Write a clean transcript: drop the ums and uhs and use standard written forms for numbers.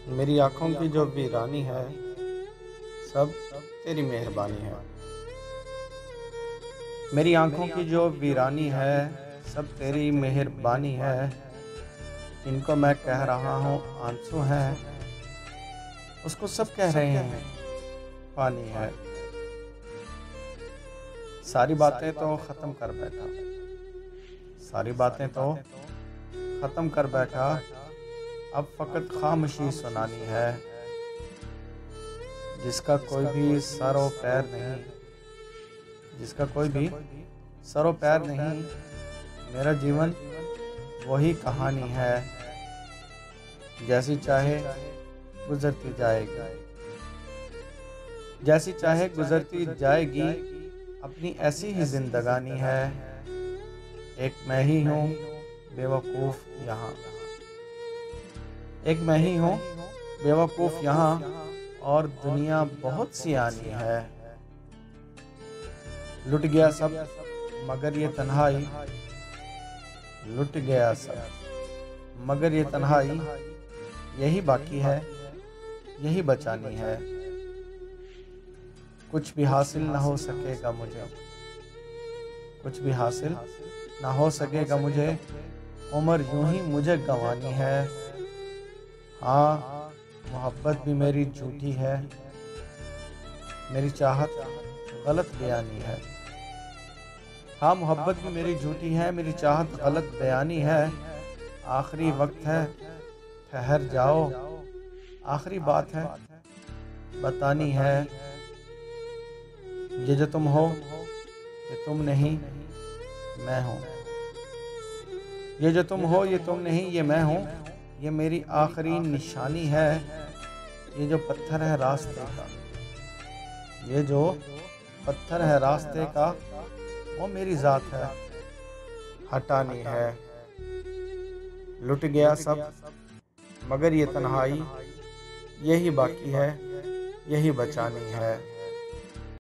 मेरी आँखों की जो वीरानी है, सब तेरी मेहरबानी है। मेरी आँखों की जो वीरानी है, सब तेरी मेहरबानी है। जिनको मैं कह रहा हूँ आंसू हैं, उसको सब कह रहे हैं पानी है। सारी बातें तो ख़त्म कर बैठा, सारी बातें तो ख़त्म कर बैठा। अब फ़कत खामोशी सुनानी है। जिसका कोई भी सर व पैर नहीं, जिसका कोई भी सर व पैर नहीं, मेरा जीवन वही कहानी है। जैसी चाहे गुजरती जाएगी, जैसी चाहे गुजरती जाएगी, अपनी ऐसी ही जिंदगानी है। एक मैं ही हूँ बेवकूफ़ यहाँ, एक मैं ही हूँ बेवकूफ़ यहाँ, और दुनिया बहुत सियानी है। लुट गया सब मगर ये तन्हाई, लुट गया सब मगर ये तन्हाई, यही बाकी है, यही बचानी है। कुछ भी हासिल ना हो सकेगा मुझे, कुछ भी हासिल ना हो सकेगा मुझे, उम्र यूं ही मुझे गंवानी है। हाँ, मोहब्बत भी मेरी झूठी है, मेरी चाहत गलत बयानी है। हाँ, मोहब्बत भी मेरी झूठी है, मेरी चाहत गलत बयानी है। आखिरी वक्त है ठहर जाओ, आखिरी बात है बतानी है। ये जो तुम हो ये तुम नहीं मैं हूँ, ये जो तुम हो ये तुम नहीं ये मैं हूँ। ये मेरी आखिरी निशानी है। ये जो पत्थर है रास्ते का, ये जो पत्थर है रास्ते का, वो मेरी ज़ात है, हटानी है। लुट गया सब मगर ये तन्हाई, यही बाकी है, यही बचानी है।